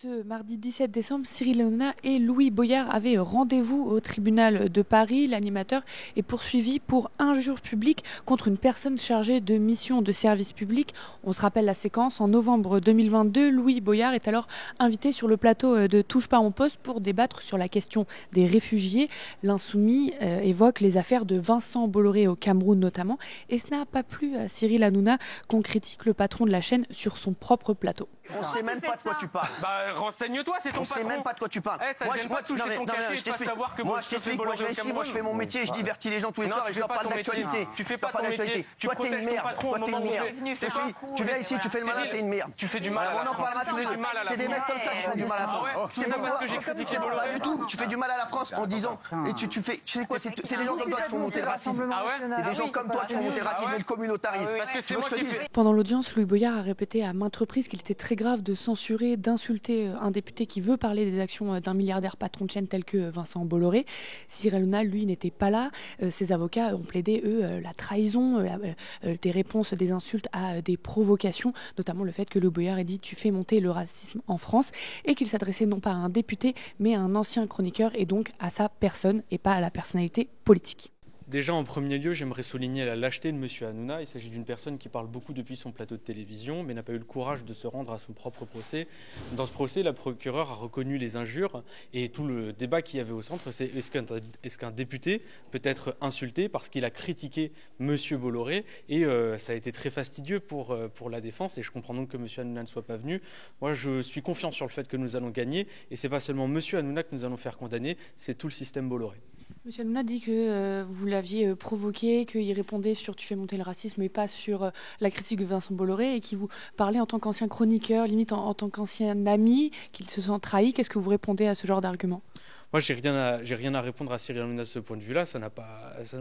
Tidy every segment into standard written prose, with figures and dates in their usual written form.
Ce mardi 17 décembre, Cyril Hanouna et Louis Boyard avaient rendez-vous au tribunal de Paris. L'animateur est poursuivi pour injure publique contre une personne chargée de mission de service public. On se rappelle la séquence. En novembre 2022, Louis Boyard est alors invité sur le plateau de Touche pas à mon poste pour débattre sur la question des réfugiés. L'insoumis évoque les affaires de Vincent Bolloré au Cameroun notamment. Et ce n'a pas plu à Cyril Hanouna qu'on critique le patron de la chaîne sur son propre plateau. On sait même pas de quoi tu parles. Bah renseigne-toi, c'est ton patron. On sait même pas de quoi tu parles. Ça gêne pas de toucher ton cachet et pas savoir que moi je t'explique, moi je vais ici, moi je fais mon métier, je divertis les gens tous les soirs et je leur parle d'actualité. Tu fais pas ton métier, tu protèges ton patron au moment où tu viens ici, tu fais le malin, t'es une merde. Tu fais du mal à la France. On en parlera tous les deux. C'est des mecs comme ça qui font du mal à la France. C'est pas parce que j'ai critiqué Bolloré. Pas du tout, tu fais du mal à la France en disant, et tu sais quoi, c'est des gens comme toi qui font monter le racisme. C'est des gens comme toi qui font monter le racisme et le communautarisme. Parce que c'est moi qui fais. Pendant l'audience, Louis Boyard a répété à maintes reprises qu'il était très grave de censurer, d'insulter un député qui veut parler des actions d'un milliardaire patron de chaîne tel que Vincent Bolloré. Cyril Hanouna, lui, n'était pas là. Ses avocats ont plaidé, eux, la trahison, des réponses, des insultes à des provocations, notamment le fait que Louis Boyard ait dit « tu fais monter le racisme en France » et qu'il s'adressait non pas à un député, mais à un ancien chroniqueur et donc à sa personne et pas à la personnalité politique. Déjà, en premier lieu, j'aimerais souligner la lâcheté de M. Hanouna. Il s'agit d'une personne qui parle beaucoup depuis son plateau de télévision, mais n'a pas eu le courage de se rendre à son propre procès. Dans ce procès, la procureure a reconnu les injures et tout le débat qu'il y avait au centre, c'est est-ce qu'un député peut être insulté parce qu'il a critiqué M. Bolloré et ça a été très fastidieux pour la défense et je comprends donc que M. Hanouna ne soit pas venu. Moi, je suis confiant sur le fait que nous allons gagner et ce n'est pas seulement M. Hanouna que nous allons faire condamner, c'est tout le système Bolloré. Monsieur Hanouna dit que vous l'aviez provoqué, qu'il répondait sur « tu fais monter le racisme » et pas sur la critique de Vincent Bolloré et qu'il vous parlait en tant qu'ancien chroniqueur, limite en tant qu'ancien ami, qu'il se sent trahi. Qu'est-ce que vous répondez à ce genre d'argument ? Moi, j'ai rien à répondre à Cyril Hanouna de ce point de vue-là.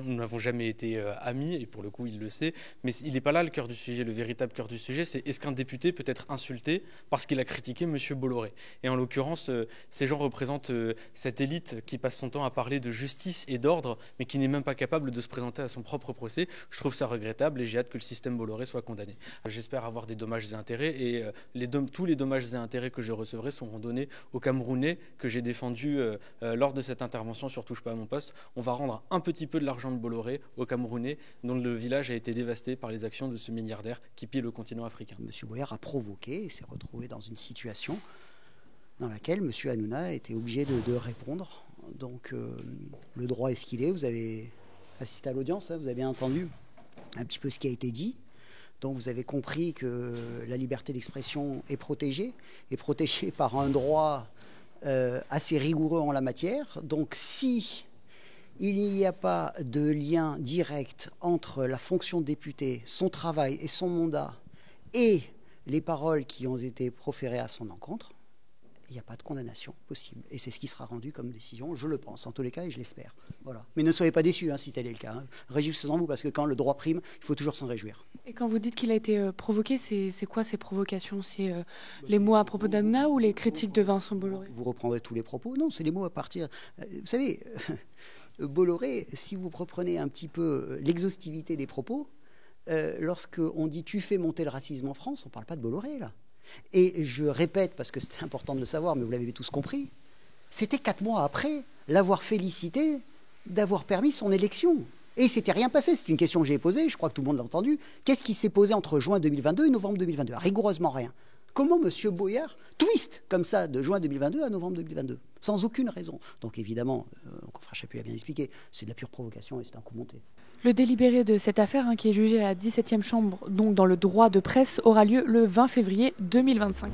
Nous n'avons jamais été amis, et pour le coup, il le sait. Mais il n'est pas là le cœur du sujet. Le véritable cœur du sujet, c'est est-ce qu'un député peut être insulté parce qu'il a critiqué M. Bolloré ? Et en l'occurrence, ces gens représentent cette élite qui passe son temps à parler de justice et d'ordre, mais qui n'est même pas capable de se présenter à son propre procès. Je trouve ça regrettable et j'ai hâte que le système Bolloré soit condamné. J'espère avoir des dommages et intérêts, et tous les dommages et intérêts que je recevrai seront donnés aux Camerounais que j'ai défendus lors de cette intervention sur Touche pas à mon poste. On va rendre un petit peu de l'argent de Bolloré aux Camerounais dont le village a été dévasté par les actions de ce milliardaire qui pille le continent africain. M. Boyard a provoqué et s'est retrouvé dans une situation dans laquelle M. Hanouna était obligé de répondre. Donc le droit est ce qu'il est. Vous avez assisté à l'audience, vous avez bien entendu un petit peu ce qui a été dit. Donc vous avez compris que la liberté d'expression est protégée par un droit assez rigoureux en la matière. Donc si il n'y a pas de lien direct entre la fonction de député, son travail et son mandat et les paroles qui ont été proférées à son encontre, il n'y a pas de condamnation possible. Et c'est ce qui sera rendu comme décision, je le pense, en tous les cas, et je l'espère. Voilà. Mais ne soyez pas déçus si tel est le cas. Réjouissez-en-vous, parce que quand le droit prime, il faut toujours s'en réjouir. Et quand vous dites qu'il a été provoqué, c'est quoi ces provocations ? C'est les mots à propos d'Hanouna ou les critiques de Vincent Bolloré ? Vous reprendrez tous les propos. Non, c'est les mots à partir... Vous savez, Bolloré, si vous reprenez un petit peu l'exhaustivité des propos, lorsqu'on dit « tu fais monter le racisme en France », on ne parle pas de Bolloré, là. Et je répète, parce que c'était important de le savoir, mais vous l'avez tous compris, c'était 4 mois après l'avoir félicité d'avoir permis son élection. Et il ne s'était rien passé. C'est une question que j'ai posée, je crois que tout le monde l'a entendu. Qu'est-ce qui s'est posé entre juin 2022 et novembre 2022 ? Rigoureusement rien. Comment M. Boyard twist comme ça de juin 2022 à novembre 2022 ? Sans aucune raison. Donc évidemment, confrère Chaput a bien expliqué, c'est de la pure provocation et c'est un coup monté. Le délibéré de cette affaire, qui est jugé à la 17e chambre, donc dans le droit de presse, aura lieu le 20 février 2025.